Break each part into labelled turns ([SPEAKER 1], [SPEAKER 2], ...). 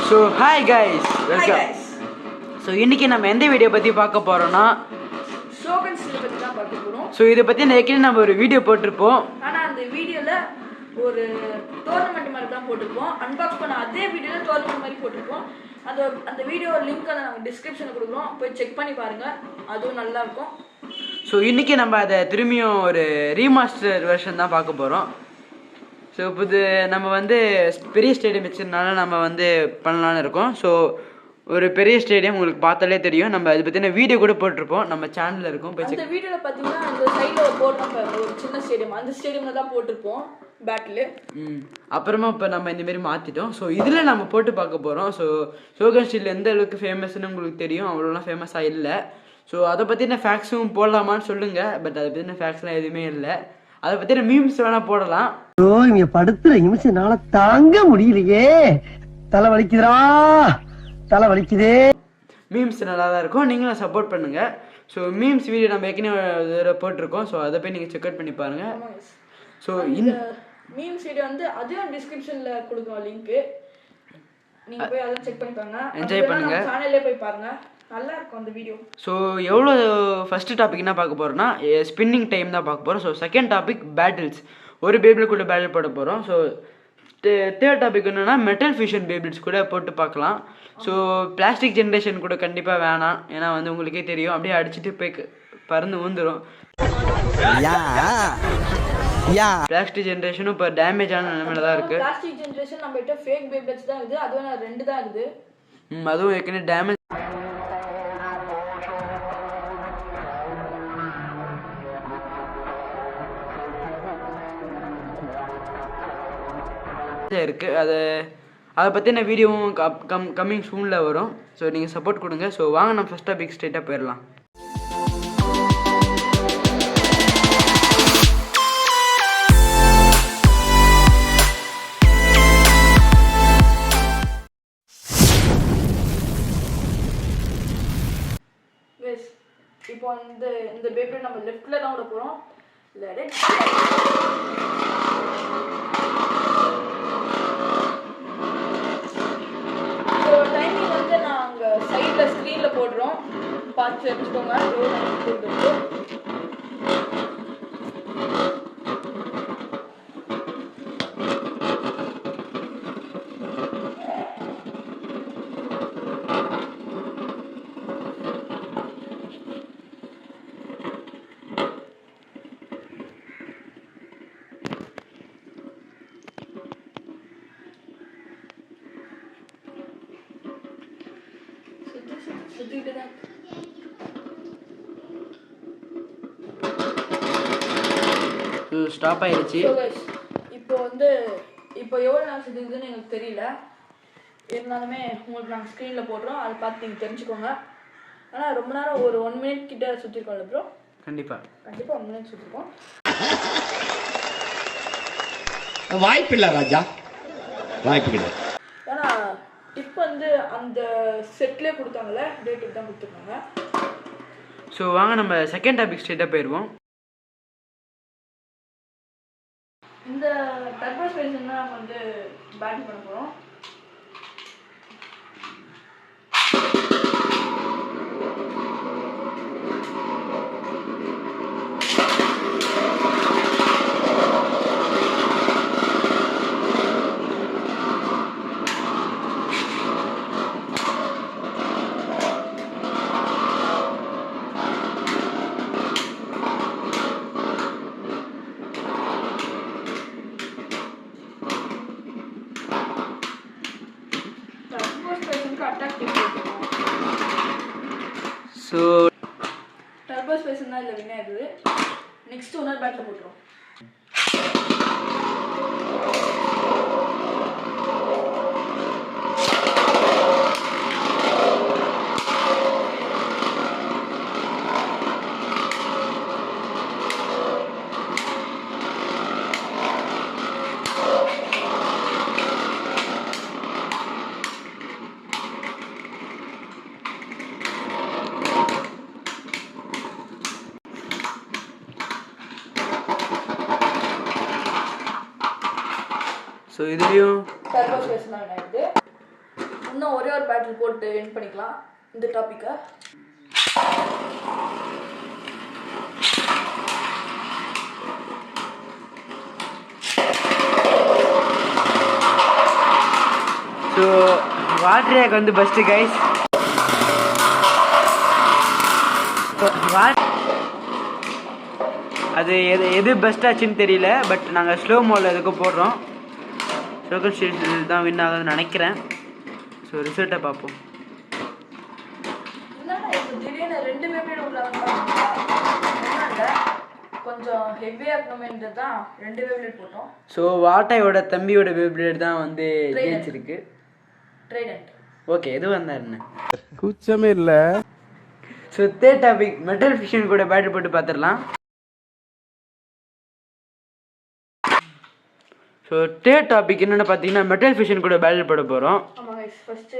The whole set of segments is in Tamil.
[SPEAKER 1] So hi guys, welcome. So இன்னைக்கு நம்ம எந்த வீடியோ பத்தி பார்க்க போறோம்னா
[SPEAKER 2] ஷோகன் ஸ்டில் பத்தி தான் பார்க்க போறோம்.
[SPEAKER 1] ஸோ இதை பத்தி ஏற்கனவே நம்ம ஒரு வீடியோ போட்டிருப்போம்.
[SPEAKER 2] ஆனா அந்த வீடியோல ஒரு டோர்னமெண்ட் மாதிரி தான் போட்டிருப்போம். அன்பாக்ஸ் பண்ண அதே வீடியோல டோர்னமெண்ட் மாதிரி போட்டிருப்போம். அந்த வீடியோ லிங்க் நாங்கள் டிஸ்கிரிப்ஷனில் கொடுக்குறோம், போய் செக் பண்ணி பாருங்க, அதுவும் நல்லா இருக்கும்.
[SPEAKER 1] ஸோ இன்னைக்கு நம்ம அதை திரும்பியும் ஒரு ரீமாஸ்டர் வெர்ஷன் தான் பார்க்க போறோம். ஸோ இப்போ நம்ம பெரிய ஸ்டேடியம் வச்சதுனால நம்ம பண்ணலான்னு இருக்கோம். ஸோ ஒரு பெரிய ஸ்டேடியம் உங்களுக்கு பார்த்தாலே தெரியும். நம்ம அதை பற்றின வீடியோ கூட போட்டிருப்போம், நம்ம சேனலில் இருக்கும்.
[SPEAKER 2] அந்த வீடியோவில் பார்த்தீங்கன்னா அந்த சைடில் போடுறோம் ஒரு சின்ன ஸ்டேடியம், அந்த ஸ்டேடியமில் தான் போட்டிருப்போம் பேட்டில்.
[SPEAKER 1] அப்புறமா இப்போ நம்ம இந்தமாரி மாற்றிட்டோம். ஸோ இதில் நம்ம போட்டு பார்க்க போகிறோம். ஸோ ஷோகன் ஸ்டில் எந்த அளவுக்கு ஃபேமஸ்ன்னு உங்களுக்கு தெரியும், அவ்வளோலாம் ஃபேமஸாக இல்லை. ஸோ அதை பற்றின ஃபேக்ஸும் போடலாமான்னு சொல்லுங்கள். பட் அதை பற்றின ஃபேக்ஸ்லாம் எதுவுமே இல்லை. அதை பற்றின மீம்ஸ் வேணால் போடலாம்.
[SPEAKER 3] இங்க படுத்துற நிமிஷம்னால தாங்க முடியலையே, தலை வலிக்குதுடா, தலை வலிக்குதே.
[SPEAKER 1] மீம்ஸ் நல்லா தான் இருக்கும், நீங்களும் சப்போர்ட் பண்ணுங்கள். ஸோ மீம்ஸ் வீடியோ நம்ம ஏற்கனவே போட்டிருக்கோம். ஸோ அதை போய் நீங்கள் செக் அவுட் பண்ணி பாருங்கள். ஸோ இந்த
[SPEAKER 2] மீம்ஸ் வீடியோ அதுவும் டிஸ்கிரிப்ஷனில் கொடுக்குறோம் லிங்க்கு, நீங்கள் போய் அதை செக் பண்ணி பாருங்க,
[SPEAKER 1] என்ஜாய் பண்ணுங்க,
[SPEAKER 2] சேனல்லே போய் பாருங்க, நல்லா இருக்கும் அந்த வீடியோ.
[SPEAKER 1] ஸோ எவ்வளோ ஃபஸ்ட்டு டாபிக் என்ன பார்க்க போகிறோம்னா ஸ்பின்னிங் டைம் தான் பார்க்க போகிறோம். ஸோ செகண்ட் டாபிக் பேட்டில்ஸ், ஒரு பேபிள் கூட பேட்டில் போட போகிறோம். ஸோ தேர்ட் டாபிக் என்னென்னா மெட்டல் ஃபியூஷன் பேபிள்ஸ் கூட போட்டு பார்க்கலாம். ஸோ பிளாஸ்டிக் ஜென்ரேஷன் கூட கண்டிப்பாக வேணாம், ஏன்னா உங்களுக்கே தெரியும், அப்படியே அடிச்சுட்டு போய் பறந்து ஊந்துடும். பிளாஸ்டிக் ஜென்ரேஷனும் இப்போ டேமேஜ் ஆன நிலைமையில தான் இருக்குது.
[SPEAKER 2] பிளாஸ்டிக் ஜென்ரேஷன் நம்ம கிட்ட ஃபேக் பேபிள்ஸ் தான் இருக்குது, அதுவும் 2 தான் இருக்குது.
[SPEAKER 1] அதுவும் ஏற்கனவே டேமேஜ் இருக்கு. அதை பற்றின வீடியோவும் கம்மிங் சூனில் வரும். ஸோ நீங்கள் சப்போர்ட் கொடுங்க. ஸோ வாங்க நம்ம ஃபஸ்ட் டாபிக் ஸ்ட்ரெயிட்டாக போயிடலாம்.
[SPEAKER 2] இப்போ இந்த பேபிள் நம்ம லெஃப்ட்ல தான் விட போகிறோம். டைமிங் நாங்கள் சைடில் ஸ்க்ரீனில் போடுறோம், பார்த்து வச்சுக்கோங்க.
[SPEAKER 1] ஸ்டாப் ஆயிடுச்சு.
[SPEAKER 2] இப்போ எவ்வளோ நேரம் சுற்றிக்குதுன்னு எனக்கு தெரியல, இருந்தாலுமே உங்களுக்கு நாங்கள் ஸ்க்ரீனில் போடுறோம், அதை பார்த்து நீங்கள் தெரிஞ்சுக்கோங்க. ஆனால் ரொம்ப நேரம் ஒரு 1 மினிட் கிட்ட சுற்றிருக்கோம்ல ப்ரோ?
[SPEAKER 1] கண்டிப்பாக
[SPEAKER 2] 1 மினிட் சுற்றிருக்கோம்.
[SPEAKER 4] வாய்ப்பில்லை ராஜா, வாய்ப்பு.
[SPEAKER 2] ஏன்னா டிப் அந்த செட்லேயே கொடுத்தாங்கல்ல, டே டிப் தான் கொடுத்துருக்காங்க.
[SPEAKER 1] ஸோ வாங்க நம்ம செகண்ட் டாபிக் ஸ்ட்ரெயிட்டாக போயிடுவோம்.
[SPEAKER 2] இந்த டர்போ ஸ்பேஸ் நம்ம பேட்டிங் பண்ண போகிறோம்.
[SPEAKER 1] ஸோ
[SPEAKER 2] டர்போ ஸ்பேஸ் தான் இதில் வின் ஆகுது. நெக்ஸ்ட் இன்னொரு பேட்டில் போட்டுரும்.
[SPEAKER 1] ஸோ இதுலேயும்
[SPEAKER 2] டர்போ ஸ்பேஸ் தான் வின் ஆகுது. இன்னும் ஒரே ஒரு பேட்டில் போட்டு வின் பண்ணிக்கலாம் இந்த டாப்பிக்கை.
[SPEAKER 1] ஸோ வாட்டர் ரேக் வந்து பெஸ்ட்டு கைஸ். அது எது பெஸ்ட்டாச்சுன்னு தெரியல, பட் நாங்கள் ஸ்லோ மோடில் எதுக்கும் போடுறோம். ஷோகன் ஷீல்டு தான் வின் ஆகுதுன்னு நினைக்கிறேன். ஸோ ரிசல்ட்டை பார்ப்போம்.
[SPEAKER 2] திடீர்னு 2 பேப்ளேட் கொஞ்சம் ஹெவியாக இருக்கணுமேன்றது தான் 2 பேப்ளேட் போட்டோம்.
[SPEAKER 1] ஸோ வாட்டாயோட தம்பியோட பேப்ளேட் தான் வந்து ஜெயிச்சிருக்கு.
[SPEAKER 2] ட்ரைடன்ட்.
[SPEAKER 1] ஓகே, எது வந்தாருன்னு
[SPEAKER 5] கூச்சமே இல்லை.
[SPEAKER 1] So third topic metal fission கூட பேட்டில் போட்டு பார்த்துடலாம். ஸோ தேர்ட் டாபிக் என்னென்னு பார்த்தீங்கன்னா மெட்டல் ஃபிஷன் கூட பேட்டில் போட போகிறோம்.
[SPEAKER 2] ஆமாம் கைஸ், ஃபஸ்ட்டு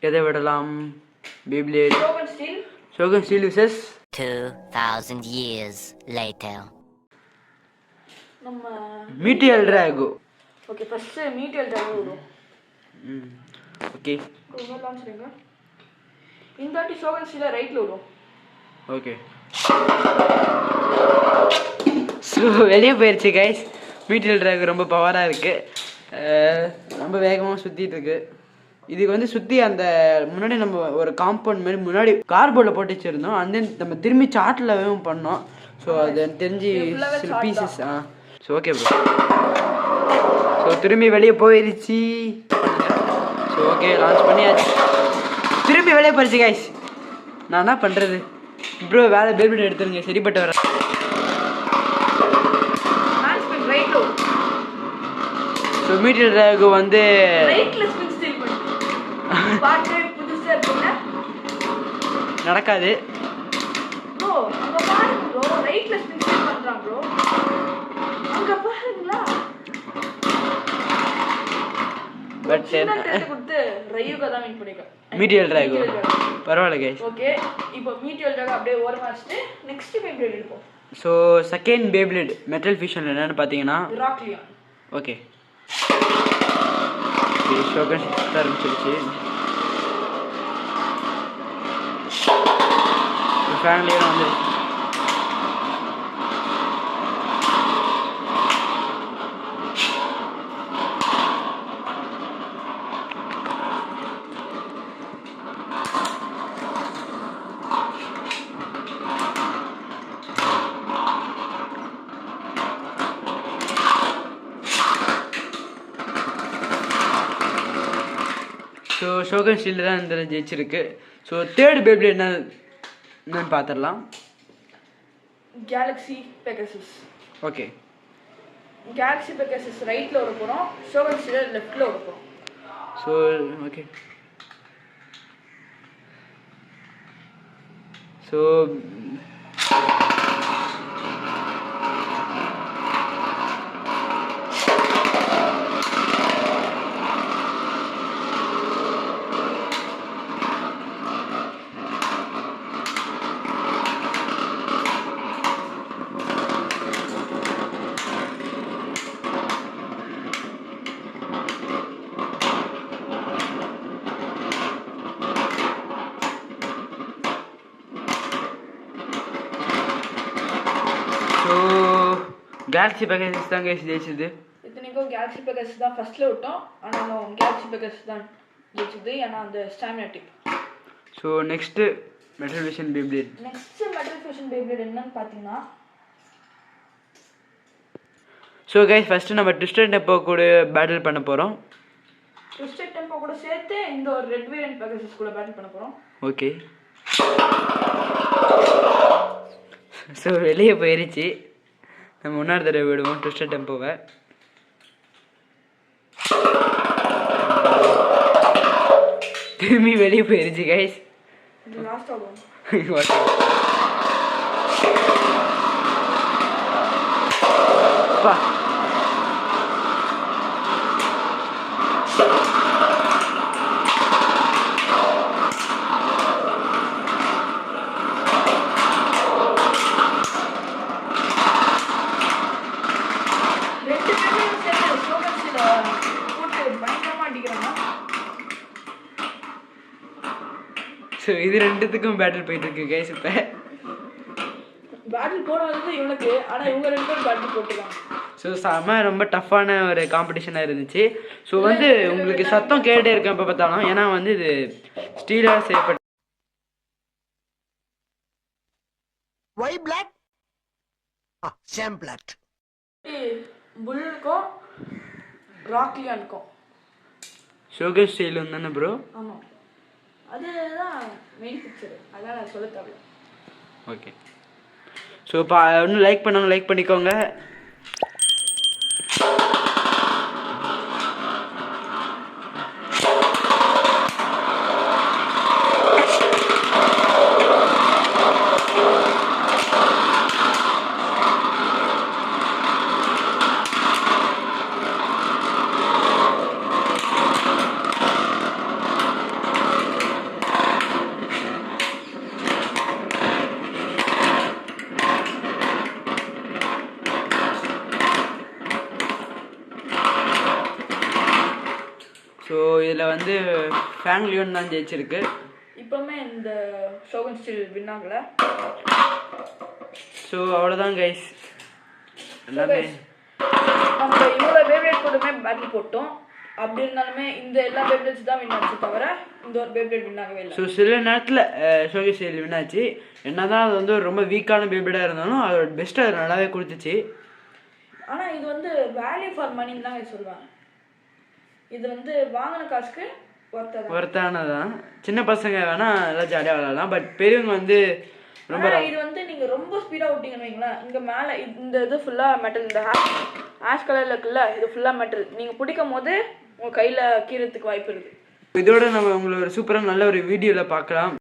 [SPEAKER 1] எதை விடலாம்? பேப்ளேட் ஷோகன் ஸ்டீல் விசஸ்
[SPEAKER 6] 2000 years later.
[SPEAKER 2] நம்ம
[SPEAKER 1] Meteo L Drago.
[SPEAKER 2] Okay, first Meteo L Drago விடும்.
[SPEAKER 1] ஓகே,
[SPEAKER 2] லான்ச்சுங்க. இந்த வாட்டி ஷோகன் ஸ்டீலை ரைட்டில் விடும்.
[SPEAKER 1] ஓகே, ஸோ வெளியே போயிடுச்சு கைஸ். மீட்டியல் டிராகோ ரொம்ப பவராக இருக்குது, ரொம்ப வேகமாக சுற்றிட்டு இருக்கு. இதுக்கு வந்து சுற்றி அந்த முன்னாடி நம்ம ஒரு காம்பவுண்ட் மாதிரி முன்னாடி கார்போர்டில் போட்டு வச்சுருந்தோம். அந்த நம்ம திரும்பி சாட்டில் பண்ணோம். ஸோ அது தெரிஞ்சு சில pieces. So okay bro. So திரும்பி வெளியே போயிடுச்சு. ஸோ ஓகே, லான்ச் பண்ணியாச்சு. திரும்பி வெளியே போயிடுச்சு கைஸ். நான் என்ன பண்ணுறது ப்ரோ? வேலை பேபிட் எடுத்துருங்க, சரிப்பட்டு வரேன். ஸோ மீட்டியல் டிராகோ வந்து நடக்காது. பட் மீட்டியல் டிராகோ பரவாயில்ல கைஸ்.
[SPEAKER 2] ஓகே, இப்போ மீட்டியல் டிராகோ அப்படியே ஓரமா வச்சிட்டு நெக்ஸ்ட் பேப்ளேட் எடுப்போம்.
[SPEAKER 1] So second beyblade metal fission என்னன்னு பார்த்தீங்கன்னா
[SPEAKER 2] ராக்லியான்.
[SPEAKER 1] ஓகே, ஷோகன் ஆரம்பிச்சிருச்சு. ஃபேமிலியோட வந்து ஸோ ஷோகன் ஷீல்டு தான் இந்த ஜெயிச்சிருக்கு. ஸோ தேர்ட் பேப்ளேட் என்னன்னு பார்த்துடலாம்.
[SPEAKER 2] Galaxy Pegasus.
[SPEAKER 1] Okay,
[SPEAKER 2] Galaxy Pegasus ரைட்டில் வர போகிறோம், ஷோகன் ஷீல்டு லெஃப்டில் வர போகிறோம்.
[SPEAKER 1] So okay, so Galaxy Pegasus தான் கைஸ் ஜெயிச்சது.
[SPEAKER 2] இத்தனைக்கும் கேலக்ஸி பெகசஸ் தான் ஃபர்ஸ்ட்ல விட்டோம், ஆனாலும் கேலக்ஸி பெகசஸ் தான் ஜெயிச்சது, ஏன்னா அந்த stamina tip.
[SPEAKER 1] So next metal fusion Beyblade.
[SPEAKER 2] Next metal fusion Beyblade என்னன்னு பார்த்தீங்கன்னா,
[SPEAKER 1] ஸோ கைஸ் ஃபஸ்ட்டு நம்ம ட்விஸ்டட் டெம்போ கூட பேட்டில் பண்ண போகிறோம்.
[SPEAKER 2] ட்விஸ்டட் டெம்போ கூட சேர்த்து இந்த ஒரு ரெட் வேரியன்ட் பெகசஸ் கூட பேட்டில் பண்ண போகிறோம்.
[SPEAKER 1] ஓகே, ஸோ வெளியே போயிருச்சு. நம்ம இன்னொரு தடவை விடுவோம் ட்விஸ்டட் டெம்போவை. திரும்பி வெளியே போயிருச்சு கைஸ்.
[SPEAKER 2] இது லாஸ்ட் ஆகும்.
[SPEAKER 1] பா ஸோ இது ரெண்டுத்துக்கும் பேட்டில் போயிட்டு இருக்கு கைஸ். இப்போ
[SPEAKER 2] பேட்டில் போட வந்து இவனுக்கு, ஆனால் இவங்க 2 பேரும் பேட்டில் போட்டுருக்காங்க.
[SPEAKER 1] ஸோ செம்ம ரொம்ப டஃப்பான ஒரு காம்படிஷனாக இருந்துச்சு. ஸோ வந்து உங்களுக்கு சத்தம் கேட்டே இருக்கேன் இப்போ பார்த்தாலும், ஏன்னா வந்து இது ஸ்டீலாக செய்யப்பட்ட
[SPEAKER 3] ஒய் பிளாக் சேம் பிளாக்
[SPEAKER 2] புல்லுக்கும் ராக்லியானுக்கும்.
[SPEAKER 1] ஷோகன் ஸ்டைல் தானே ப்ரோ?
[SPEAKER 2] ஆமாம், அதுதான் மெயின் பிக்சரு, அதான் நான் சொல்ல தேவை.
[SPEAKER 1] ஓகே. ஸோ இப்போ இன்னும் லைக் பண்ணவங்க லைக் பண்ணிக்கோங்க. ஸோ இதில் வந்து ஃபேங் லியோன் தான் ஜெயிச்சிருக்கு.
[SPEAKER 2] இப்போவுமே இந்த ஷோகன் ஸ்டில் வின் ஆகலை.
[SPEAKER 1] ஸோ அவ்வளோதான் கைஸ். எல்லாமே
[SPEAKER 2] நம்ம இவ்வளோ பேப்ளேட் கூடமே பேட்டில் போட்டோம். அப்படி இருந்தாலுமே இந்த எல்லா பேப்ளேட்ஸ் தான் வின் ஆச்சு, தவிர இந்த ஒரு பேப்ளேட் வின் ஆகவே இல்லை.
[SPEAKER 1] ஸோ சில நேரத்தில் ஷோகன் ஸ்டைல் வின் ஆச்சு. என்ன தான் அது வந்து ரொம்ப வீக்கான பேப்ளேடாக இருந்தாலும் அதோட பெஸ்ட்டு அது நல்லாவே கொடுத்துச்சு.
[SPEAKER 2] ஆனால் இது வந்து வேல்யூ ஃபார் மணின்னு தான் சொல்லுவாங்க. இது வந்து வாங்கின காசுக்கு
[SPEAKER 1] ஒர்த்தானதான். சின்ன பசங்க வேணா எல்லாம் ஜாலியாக விளாடலாம். பட் பெரியவங்க வந்து ரொம்ப
[SPEAKER 2] இது வந்து நீங்கள் ரொம்ப ஸ்பீடாக விட்டீங்கன்னு வைங்களேன், இங்கே மேலே இந்த இது ஃபுல்லாக மெட்டல், இந்த ஆஷ் கலரில் இருக்குல்ல, இது ஃபுல்லாக மெட்டல். நீங்கள் பிடிக்கும் போது உங்கள் கையில் கீறதுக்கு வாய்ப்பு இருக்குது.
[SPEAKER 1] இதோட நம்ம உங்களை ஒரு சூப்பராக நல்ல ஒரு வீடியோவில் பார்க்கலாம்.